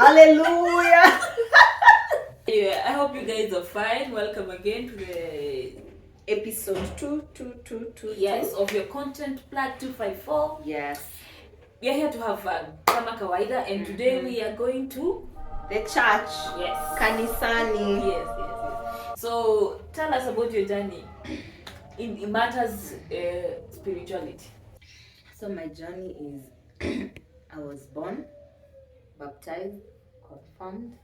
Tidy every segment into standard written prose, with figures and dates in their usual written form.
Hallelujah. Yeah, I hope you guys are fine. Welcome again to the Episode 2. yes of your content plug 254. Yes. We are here to have fun, kama kawaida, and today we are going to The church. yes, Kanisani. yes. So tell us about your journey in matters spirituality. So my journey is I was born, baptized, confirmed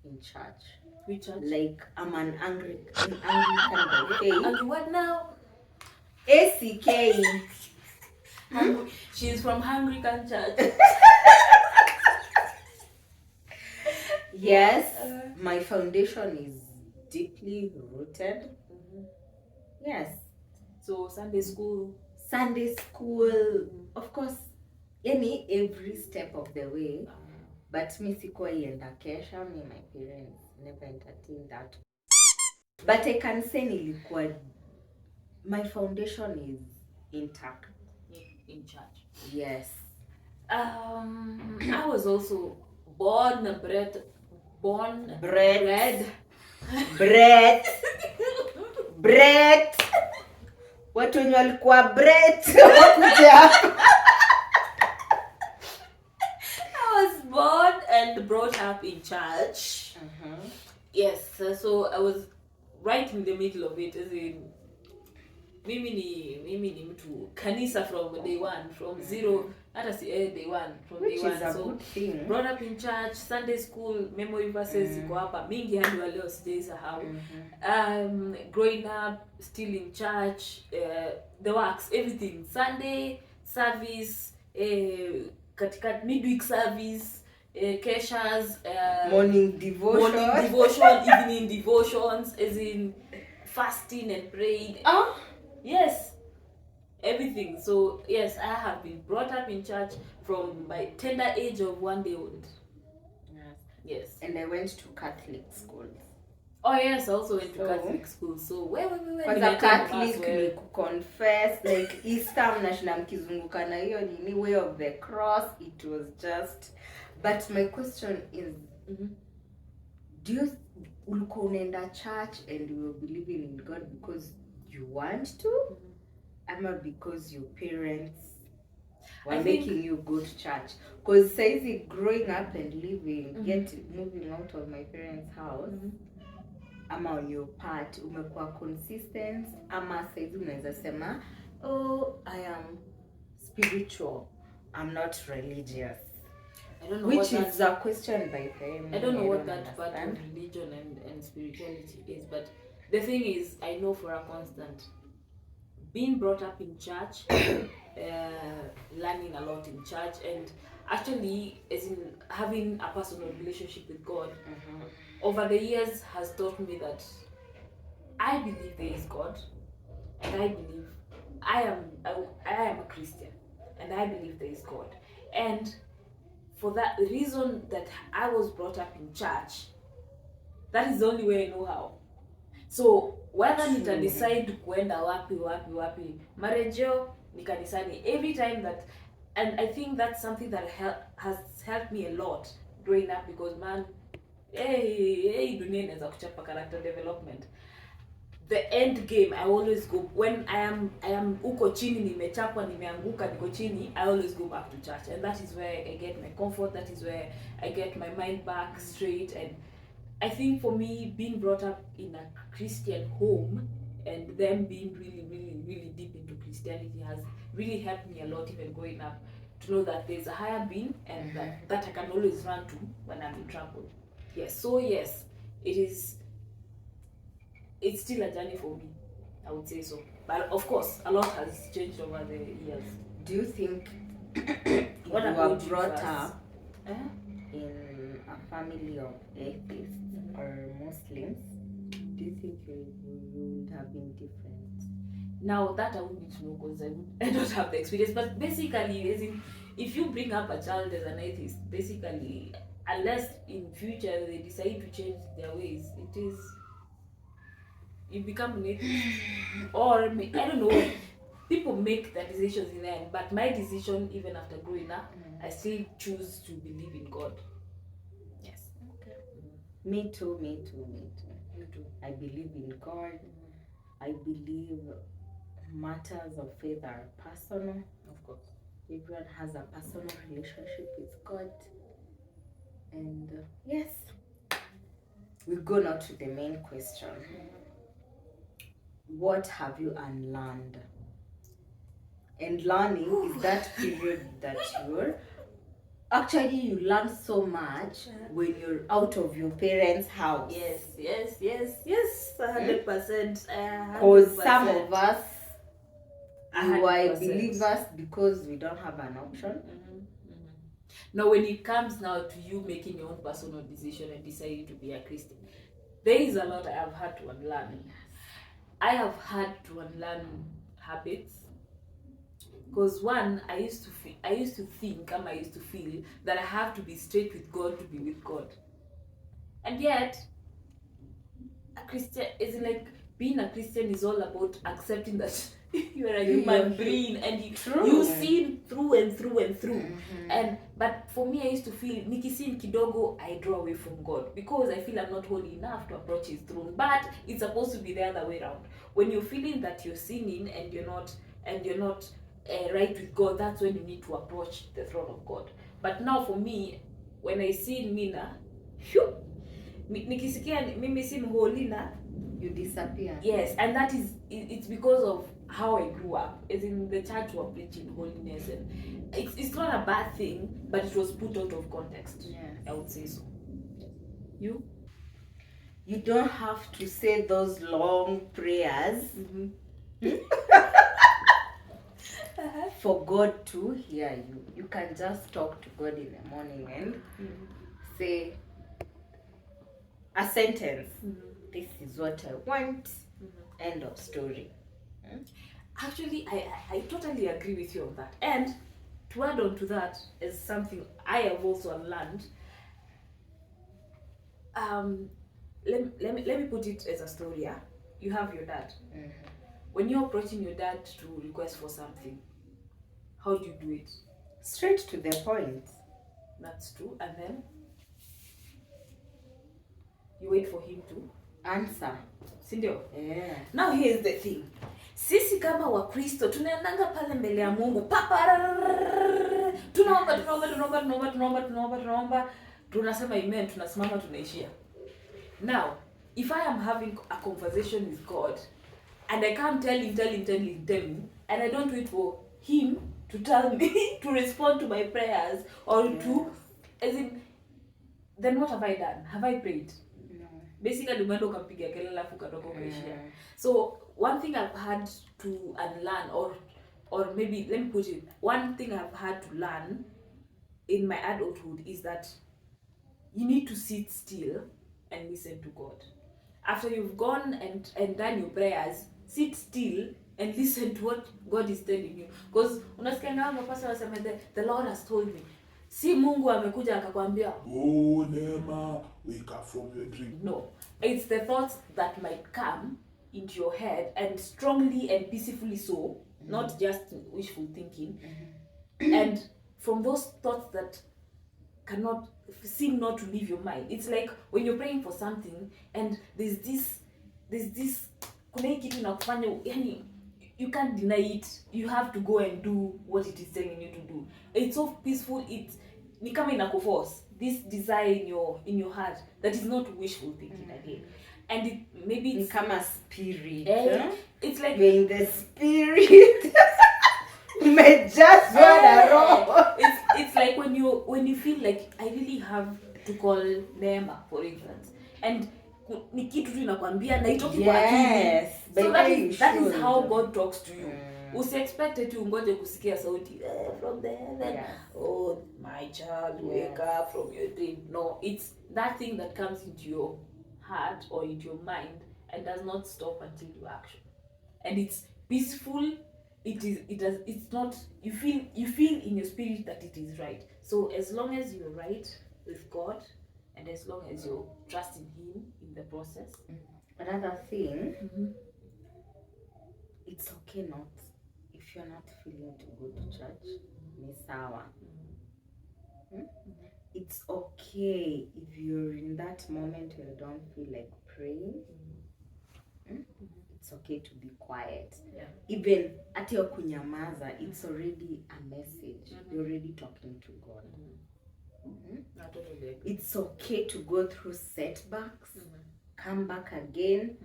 in church. Which church? Like I'm an Anglican by faith. And what now? ACK. She's from Anglican Church. Yes, my foundation is deeply rooted. Yes. So Sunday school, of course, every step of the way. But me sikuwa ienda kesha, me my parents never entertained that. But I can say nilikuwa, my foundation is intact. in church. Yes. I was also bred. Watu wenye walikuwa wakuja. I was born and brought up in church. Yes, so I was right in the middle of it, as in mimi ni mtu kanisa from day one, from zero, hata si day one, from which day is one. a So good thing. brought up in church, Sunday school, memory verses ziko hapa mingi hadi wa leo sijaisahau. Growing up still in church, the works, everything, Sunday service, katika midweek service, keshas, morning devotion, evening devotions, as in fasting and praying. Yes, everything. So yes, I have been brought up in church from my tender age of 1 day old. Yes. And I went to Catholic school. Oh yes, I also went to Catholic school. So where a Catholic ni confess, like Easter mnashinda mkizunguka na hiyo nini way of the cross. It was just, but my question is, do you ulikuwa unaenda church and you were believing in God because you want to, ama because your parents were making you go to church? Because saizi growing up and living, yet moving out of my parents' house, ama on your part umekuwa consistent, ama saizi unaweza sema, oh, I am spiritual, I'm not religious? I don't know, which is a question by them. I don't know what that part of religion and spirituality is, but the thing is, I know for a constant, being brought up in church, learning a lot in church, and actually, as in having a personal relationship with God, over the years has taught me that I believe there is God, and I believe I am a Christian, and I believe there is God, and for that reason that I was brought up in church, that is the only way I know how. So whether nita decide kuenda wapi marejeo ni kanisani every time that, and I think that's something that has helped me a lot growing up, because man, dunia inaweza kuchapa character development. The end game, I always go when I am uko chini, nimechapwa, nimeanguka, niko chini, I always go back to church, and that is where I get my comfort, that is where I get my mind back straight. And I think for me, being brought up in a Christian home and them being really deep into Christianity has really helped me a lot, even growing up, to know that there's a higher being and that I can always run to when I'm in trouble. Yes, so yes, it's still a journey for me, I would say so. But of course, a lot has changed over the years. Do you think what you were brought up in a family of atheists or Muslims, do you think you would have been different? Now that I would need to know, because I don't have the experience. But basically, as in, if you bring up a child as an atheist, basically, unless in future they decide to change their ways, you become an atheist. Or I don't know, people make their decisions in the end, but my decision, even after growing up, I still choose to believe in God. Me too, me too, me too. You too. I believe in God. I believe matters of faith are personal. Of course. Everyone has a personal relationship with God. And yes, we go now to the main question. What have you unlearned? And learning is that period that you're actually you learn so much when you're out of your parents' house. Yes, 100%. Because some of us you are 100%. believers because we don't have an option. Now, when it comes now to you making your own personal decision and deciding to be a Christian, there is a lot I have had to unlearn. I have had to unlearn habits. Because one, I used to think, I used to feel that I have to be straight with God to be with God. And yet, a Christian is like being a Christian is all about accepting that you are a human being and you sin through and through and through. And but for me, I used to feel nikisin kidogo, I draw away from God because I feel I'm not holy enough to approach His throne. But it's supposed to be the other way around. When you're feeling that you're sinning and you're not right with God, that's when you need to approach the throne of God. But now for me, when I sin Mina, nikisikia mimi si mholy na you disappear. Yes, and that is it's because of how I grew up. As in the church were preaching holiness, and it's not a bad thing, but it was put out of context. Yes. I would say so. You don't have to say those long prayers for God to hear you. You can just talk to God in the morning and say a sentence. This is what I want. End of story. Actually, I totally agree with you on that. And to add on to that is something I have also learned. Let me put it as a story. Yeah? You have your dad. When you're approaching your dad to request for something, how do you do it? Straight to the point. That's true. And then you wait for him to answer. Sindio? Yeah. Now here's the thing. Sisi kama Wakristo tunaendanga pale mbele ya Mungu. Tunaomba. Tunasema amen, tunasimama tunaishia. Now, if I am having a conversation with God and I can't tell him, and I don't wait for him to tell me to respond to my prayers or to, as in, then what have I done? Have I prayed? No. Basically, umeenda ukampigia kelele alafu ukatoka ukaishia. So, one thing I've had to unlearn, or maybe, let me put it, one thing I've had to learn in my adulthood is that you need to sit still and listen to God. After you've gone and done your prayers, sit still and listen to what God is telling you. Because unasikia ngao mapasa wasema the Lord has told me. Si Mungu amekuja akakwambia, "Oh, Neema, wake up from your dream." No, it's the thoughts that might come into your head, and strongly and peacefully so, not just wishful thinking. And from those thoughts that cannot seem not to leave your mind. It's like when you're praying for something and there's this kuna hii kitu inakufanya, yani you can't deny it. You have to go and do what it is telling you to do. It's so peaceful. It's ni kama inakuforce this desire in your heart that is not wishful thinking again. And it maybe it's kama spirit. It's like you're in the spirit. It's like when you feel like I really have to call Neema, for instance, and ni kitu tu inakwambia na itoki kwa akili. So that is how God talks to you. Usi expect it ungoje kusikia sauti from the heaven. Oh my child, wake up from your dream. No, it's that thing that comes into your heart or into your mind and does not stop until you action. And it's peaceful. It's not, you feel in your spirit that it is right. So as long as you're right with God and as long as you're trusting Him in the process. Another thing, it's okay not, if you're not feeling to go to church, ni sawa. it's okay if you're in that moment where you don't feel like praying. It's okay to be quiet. Yeah. Even at your kunyamaza, it's already a message. You're already talking to God. I totally agree. It's okay to go through setbacks, come back again.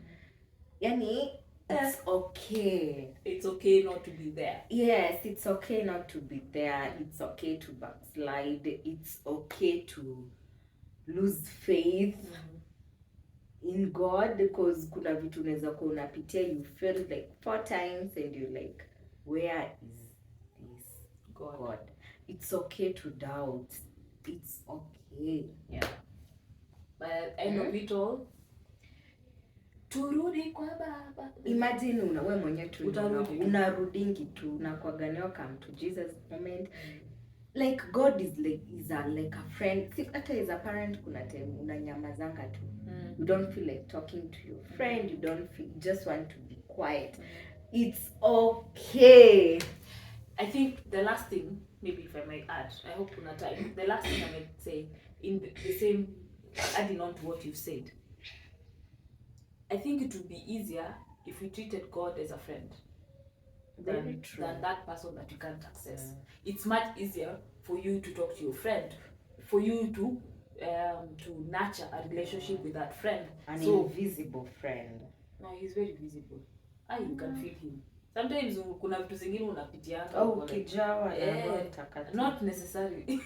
Yani, it's okay. It's okay not to be there. Yes, it's okay not to be there. It's okay to backslide. It's okay to lose faith in God, because kuna vitu unaweza kuwa unapitia, you failed like 4 times and you're like, where is this God? It's okay to doubt. It's okay. Yeah. But at the end of it all, turudi kwa baba. Imagine we mwenye tu unarudingi tu unakuaganio come to Jesus moment. Like God is like like a friend. See, hata as a parent kuna time unanyamazanga tu. You don't feel like talking to your friend, you don't feel, you just want to be quiet. It's okay. I think the last thing, maybe if I might add, I hope kuna time, the last thing I might say in the same, adding on to what you've said, I think it would be easier if we treated God as a friend than that person that you can't access. It's much easier for you to talk to your friend, for you to nurture a relationship with that friend. An invisible friend. No, he's very visible. You can feel him. Sometimes kuna vitu zingine unapitianga. Oh, kijawa. Not necessarily. I'm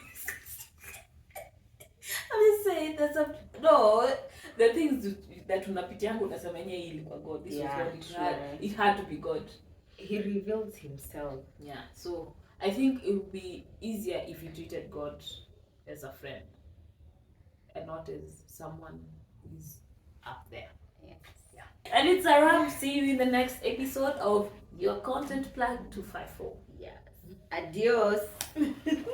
just saying that the things that unapitianga unasema yenyewe ilikuwa God. This was God. It had to be God. He reveals himself. Yeah. So I think it would be easier if you treated God as a friend and not as someone who is up there. Yes. Yeah. And it's a wrap. See you in the next episode of your Content Plug 254. Yes. Adios.